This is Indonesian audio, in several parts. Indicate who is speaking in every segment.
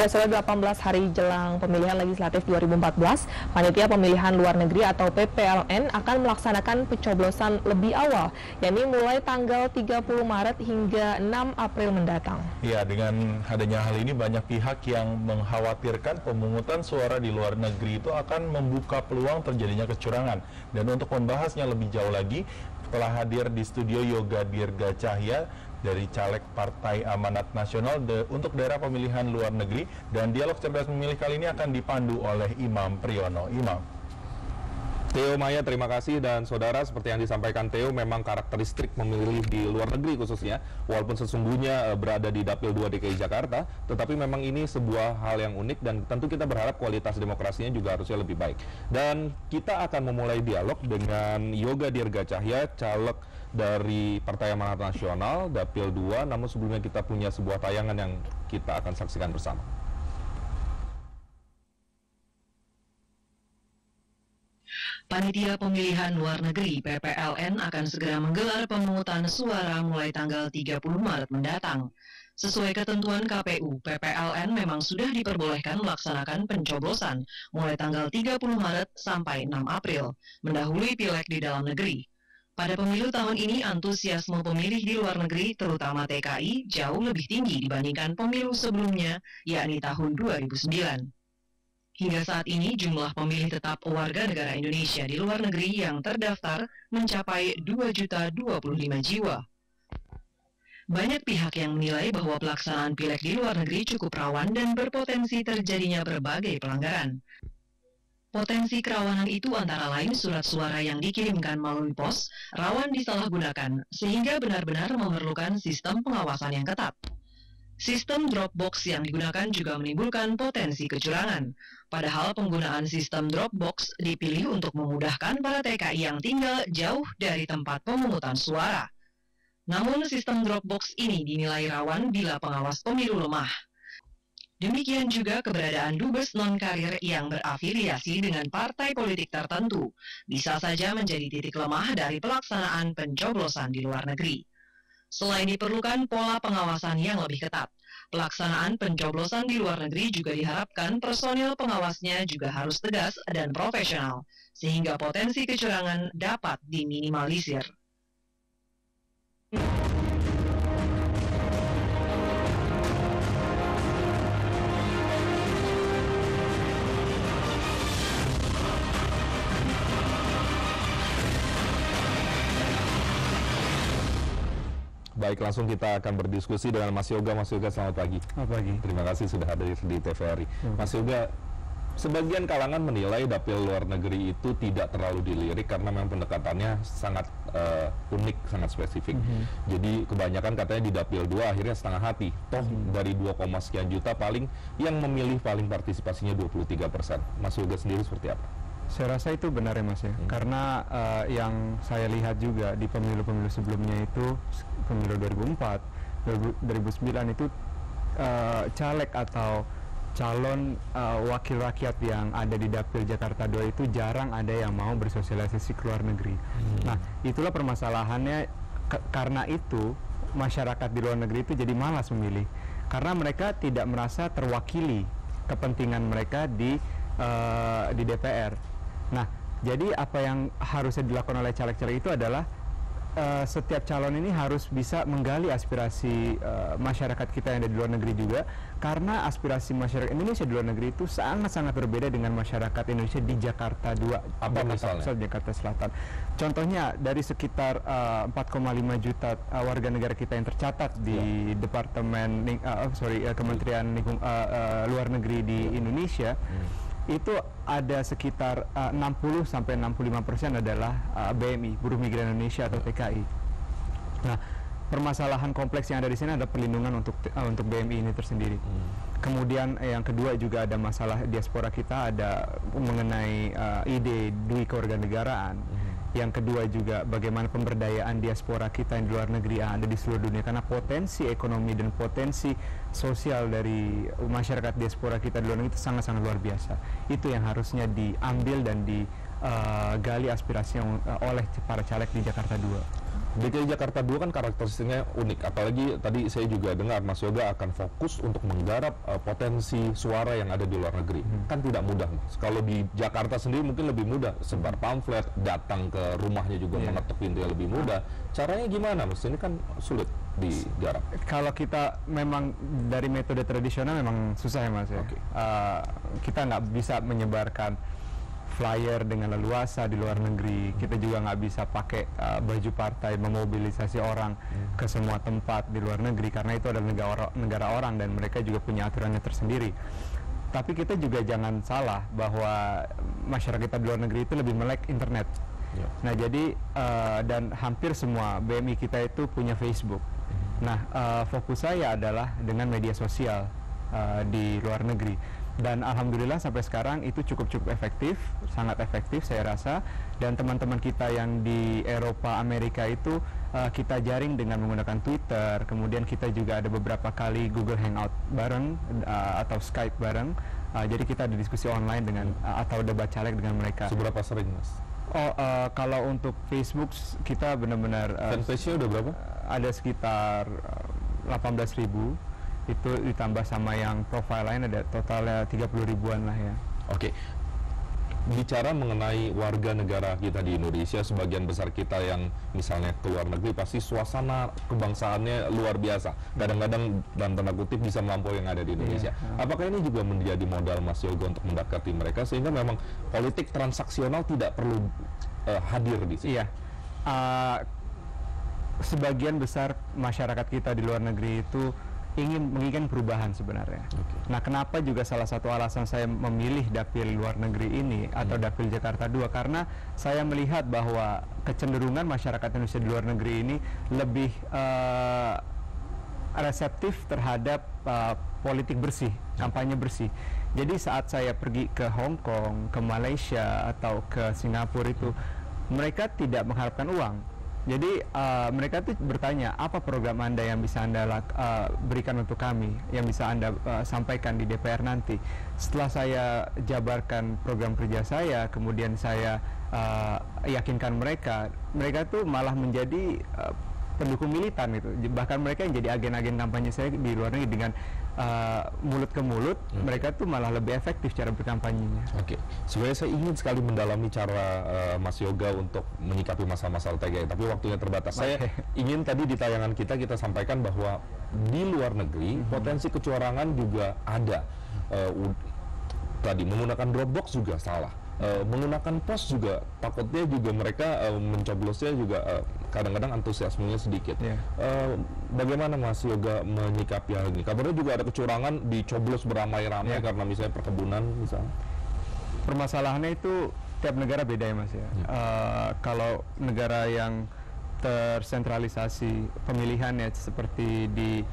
Speaker 1: Ya, sudah 18 hari jelang pemilihan legislatif 2014, Panitia Pemilihan Luar Negeri atau PPLN akan melaksanakan pencoblosan lebih awal, yakni mulai tanggal 30 Maret hingga 6 April mendatang.
Speaker 2: Ya, dengan adanya hal ini banyak pihak yang mengkhawatirkan pemungutan suara di luar negeri itu akan membuka peluang terjadinya kecurangan. Dan untuk membahasnya lebih jauh lagi, telah hadir di studio Yoga Dirga Cahya dari caleg Partai Amanat Nasional untuk daerah pemilihan luar negeri, dan dialog cerdas memilih kali ini akan dipandu oleh Imam Priyono. Imam.
Speaker 3: Theo, Maya, terima kasih. Dan saudara, seperti yang disampaikan Theo, memang karakteristik memilih di luar negeri khususnya, walaupun sesungguhnya berada di Dapil 2 DKI Jakarta, tetapi memang ini sebuah hal yang unik dan tentu kita berharap kualitas demokrasinya juga harusnya lebih baik. Dan kita akan memulai dialog dengan Yoga Dirga Cahya, caleg dari Partai Amanat Nasional, Dapil 2, namun sebelumnya kita punya sebuah tayangan yang kita akan saksikan bersama.
Speaker 4: Panitia Pemilihan Luar Negeri PPLN akan segera menggelar pemungutan suara mulai tanggal 30 Maret mendatang. Sesuai ketentuan KPU, PPLN memang sudah diperbolehkan melaksanakan pencoblosan mulai tanggal 30 Maret sampai 6 April, mendahului pileg di dalam negeri. Pada pemilu tahun ini, antusiasme pemilih di luar negeri, terutama TKI, jauh lebih tinggi dibandingkan pemilu sebelumnya, yakni tahun 2009. Hingga saat ini, jumlah pemilih tetap warga negara Indonesia di luar negeri yang terdaftar mencapai 2.025 jiwa. Banyak pihak yang menilai bahwa pelaksanaan pileg di luar negeri cukup rawan dan berpotensi terjadinya berbagai pelanggaran. Potensi kerawanan itu antara lain surat suara yang dikirimkan melalui pos rawan disalahgunakan, sehingga benar-benar memerlukan sistem pengawasan yang ketat. Sistem drop box yang digunakan juga menimbulkan potensi kecurangan. Padahal penggunaan sistem drop box dipilih untuk memudahkan para TKI yang tinggal jauh dari tempat pemungutan suara. Namun sistem drop box ini dinilai rawan bila pengawas pemilu lemah. Demikian juga keberadaan dubes non-karir yang berafiliasi dengan partai politik tertentu bisa saja menjadi titik lemah dari pelaksanaan pencoblosan di luar negeri. Selain diperlukan pola pengawasan yang lebih ketat, pelaksanaan pencoblosan di luar negeri juga diharapkan personil pengawasnya juga harus tegas dan profesional, sehingga potensi kecurangan dapat diminimalisir.
Speaker 3: Baik, langsung kita akan berdiskusi dengan Mas Yoga. Mas Yoga, selamat pagi.
Speaker 5: Selamat pagi.
Speaker 3: Terima kasih sudah hadir di TVRI. Mas Yoga, sebagian kalangan menilai dapil luar negeri itu tidak terlalu dilirik karena memang pendekatannya sangat unik, sangat spesifik. Jadi kebanyakan katanya di dapil 2 akhirnya setengah hati. Toh dari 2, sekian juta paling yang memilih paling partisipasinya 23%. Mas Yoga sendiri seperti apa?
Speaker 5: Saya rasa itu benar ya Mas ya, karena yang saya lihat juga di pemilu-pemilu sebelumnya itu, pemilu 2004, 2009 itu caleg atau calon wakil rakyat yang ada di Dapil Jakarta 2 itu jarang ada yang mau bersosialisasi ke luar negeri. Nah, itulah permasalahannya, karena itu masyarakat di luar negeri itu jadi malas memilih, karena mereka tidak merasa terwakili kepentingan mereka di DPR. Nah, jadi apa yang harusnya dilakukan oleh caleg-caleg itu adalah setiap calon ini harus bisa menggali aspirasi masyarakat kita yang ada di luar negeri juga, karena aspirasi masyarakat Indonesia di luar negeri itu sangat-sangat berbeda dengan masyarakat Indonesia di Jakarta 2, Jakarta Selatan. Contohnya dari sekitar 4,5 juta warga negara kita yang tercatat di Departemen Kementerian Luar Negeri di Indonesia, itu ada sekitar 60-65% adalah BMI, Buruh Migran Indonesia atau TKI. Nah, permasalahan kompleks yang ada di sini ada perlindungan untuk BMI ini tersendiri. Kemudian yang kedua juga ada masalah diaspora kita, ada mengenai ide dui kewarganegaraan. Yang kedua juga bagaimana pemberdayaan diaspora kita yang di luar negeri yang ada di seluruh dunia, karena potensi ekonomi dan potensi sosial dari masyarakat diaspora kita di luar negeri itu sangat-sangat luar biasa. Itu yang harusnya diambil dan gali aspirasi yang oleh para caleg di Jakarta 2.
Speaker 3: DKI Jakarta 2 kan karakteristiknya unik, apalagi tadi saya juga dengar Mas Yoga akan fokus untuk menggarap potensi suara yang ada di luar negeri. Kan tidak mudah, Mas. Kalau di Jakarta sendiri mungkin lebih mudah, sebar pamflet, datang ke rumahnya juga mengetuk pintunya lebih mudah. Caranya gimana, Mas? Ini kan sulit digarap.
Speaker 5: Kalau kita memang dari metode tradisional memang susah ya, Mas ya. Kita nggak bisa menyebarkan flyer dengan leluasa di luar negeri. Kita juga nggak bisa pakai baju partai memobilisasi orang ke semua tempat di luar negeri, karena itu adalah negara orang dan mereka juga punya aturannya tersendiri. Tapi kita juga jangan salah bahwa masyarakat di luar negeri itu lebih melek internet. Nah jadi dan hampir semua BMI kita itu punya Facebook. Nah fokus saya adalah dengan media sosial di luar negeri. Dan alhamdulillah sampai sekarang itu cukup efektif, sangat efektif saya rasa. Dan teman-teman kita yang di Eropa, Amerika itu kita jaring dengan menggunakan Twitter. Kemudian kita juga ada beberapa kali Google Hangout bareng atau Skype bareng. Jadi kita ada diskusi online dengan atau debat caleg dengan mereka.
Speaker 3: Seberapa sering, Mas?
Speaker 5: Kalau untuk Facebook kita benar-benar
Speaker 3: fanpage-nya udah berapa?
Speaker 5: Ada sekitar 18.000. Itu ditambah sama yang profile lain ada totalnya 30 ribuan lah ya.
Speaker 3: Oke. Bicara mengenai warga negara kita di Indonesia, sebagian besar kita yang misalnya ke luar negeri pasti suasana kebangsaannya luar biasa. Kadang-kadang dalam tanda kutip bisa melampaui yang ada di Indonesia. Apakah ini juga menjadi modal Mas Yoga untuk mendekati mereka sehingga memang politik transaksional tidak perlu hadir di sini?
Speaker 5: Iya. Sebagian besar masyarakat kita di luar negeri itu menginginkan perubahan sebenarnya. Nah, kenapa juga salah satu alasan saya memilih dapil luar negeri ini atau dapil Jakarta 2, karena saya melihat bahwa kecenderungan masyarakat Indonesia di luar negeri ini lebih reseptif terhadap politik bersih, kampanye bersih. Jadi saat saya pergi ke Hong Kong, ke Malaysia atau ke Singapura itu, mereka tidak mengharapkan uang. Jadi mereka tuh bertanya, apa program Anda yang bisa Anda berikan untuk kami, yang bisa Anda sampaikan di DPR nanti. Setelah saya jabarkan program kerja saya, kemudian saya yakinkan mereka tuh malah menjadi pendukung militan gitu. Bahkan mereka yang jadi agen-agen kampanye saya di luar negeri dengan mulut ke mulut, mereka tuh malah lebih efektif cara berkampanyenya.
Speaker 3: Sebenarnya saya ingin sekali mendalami cara Mas Yoga untuk menyikapi masalah-masalah TGI, tapi waktunya terbatas. Saya ingin tadi di tayangan kita sampaikan bahwa di luar negeri potensi kecurangan juga ada. Tadi menggunakan Dropbox juga salah. Menggunakan pos juga takutnya juga mereka mencoblosnya juga kadang-kadang antusiasmenya sedikit. Bagaimana Mas Yoga menyikapi hal ini? Kabarnya juga ada kecurangan dicoblos beramai-ramai karena misalnya perkebunan misalnya.
Speaker 5: Permasalahannya itu tiap negara beda ya Mas ya. Kalau negara yang tersentralisasi pemilihannya seperti di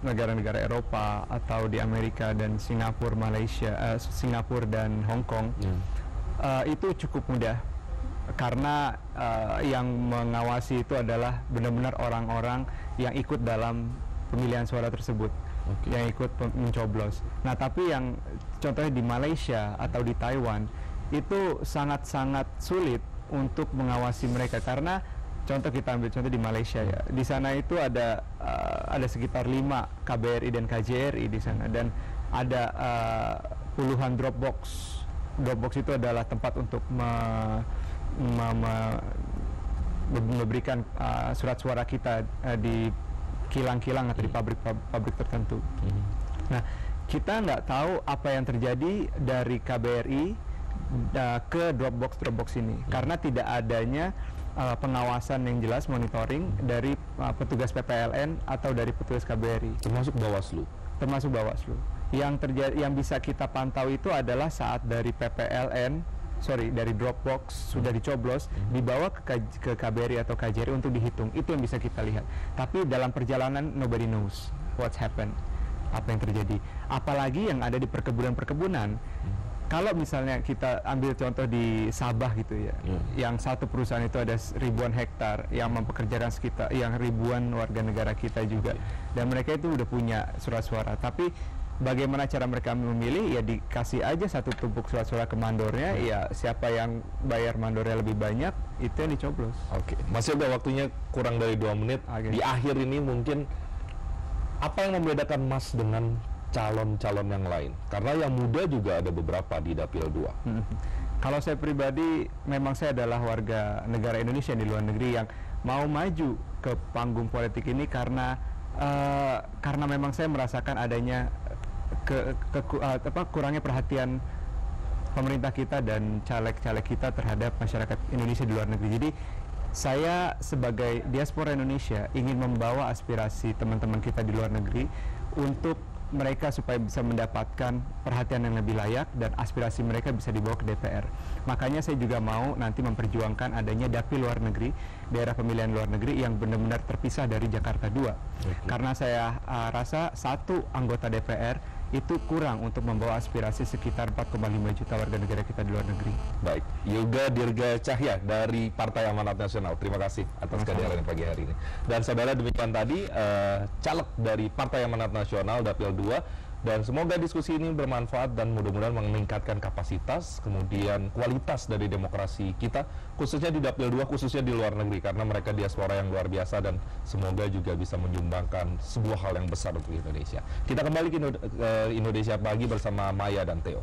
Speaker 5: negara-negara Eropa atau di Amerika dan Singapura, Malaysia, Singapura dan Hong Kong, itu cukup mudah karena yang mengawasi itu adalah benar-benar orang-orang yang ikut dalam pemilihan suara tersebut, yang ikut mencoblos. Nah, tapi yang contohnya di Malaysia atau di Taiwan itu sangat-sangat sulit untuk mengawasi mereka karena contoh kita ambil contoh di Malaysia ya. Di sana itu ada sekitar 5 KBRI dan KJRI di sana dan ada puluhan Dropbox. Dropbox itu adalah tempat untuk memberikan surat suara kita di kilang-kilang atau di pabrik tertentu. Nah, kita nggak tahu apa yang terjadi dari KBRI ke Dropbox ini karena tidak adanya pengawasan yang jelas, monitoring dari petugas PPLN atau dari petugas KBRI.
Speaker 3: Termasuk Bawaslu.
Speaker 5: Termasuk Bawaslu. Yang bisa kita pantau itu adalah saat dari dari Dropbox sudah dicoblos, dibawa ke KBRI atau KJRI untuk dihitung. Itu yang bisa kita lihat. Tapi dalam perjalanan nobody knows what's happened, apa yang terjadi. Apalagi yang ada di perkebunan-perkebunan. Kalau misalnya kita ambil contoh di Sabah gitu ya, yang satu perusahaan itu ada ribuan hektar yang mempekerjakan sekitar yang ribuan warga negara kita juga, dan mereka itu udah punya surat suara. Tapi bagaimana cara mereka memilih? Ya dikasih aja satu tumpuk surat-surat ke mandornya, ya siapa yang bayar mandornya lebih banyak, itu yang dicoblos.
Speaker 3: Oke, masih ada waktunya kurang dari 2 menit.
Speaker 5: Oke.
Speaker 3: Di akhir ini mungkin apa yang membedakan Mas dengan calon-calon yang lain? Karena yang muda juga ada beberapa di Dapil 2.
Speaker 5: Kalau saya pribadi, memang saya adalah warga negara Indonesia di luar negeri yang mau maju ke panggung politik ini karena memang saya merasakan adanya kurangnya perhatian pemerintah kita dan caleg-caleg kita terhadap masyarakat Indonesia di luar negeri. Jadi saya sebagai diaspora Indonesia ingin membawa aspirasi teman-teman kita di luar negeri untuk mereka supaya bisa mendapatkan perhatian yang lebih layak dan aspirasi mereka bisa dibawa ke DPR. Makanya saya juga mau nanti memperjuangkan adanya dapil luar negeri, daerah pemilihan luar negeri yang benar-benar terpisah dari Jakarta 2. Karena saya rasa satu anggota DPR itu kurang untuk membawa aspirasi sekitar 4,5 juta warga negara kita di luar negeri.
Speaker 3: Baik, Yoga Dirga Cahya dari Partai Amanat Nasional. Terima kasih atas kehadiran pagi hari ini. Dan saudara, demikian tadi caleg dari Partai Amanat Nasional Dapil 2. Dan semoga diskusi ini bermanfaat dan mudah-mudahan meningkatkan kapasitas, kemudian kualitas dari demokrasi kita, khususnya di Dapil 2, khususnya di luar negeri, karena mereka diaspora yang luar biasa dan semoga juga bisa menyumbangkan sebuah hal yang besar untuk Indonesia. Kita kembali ke Indonesia Pagi bersama Maya dan Theo.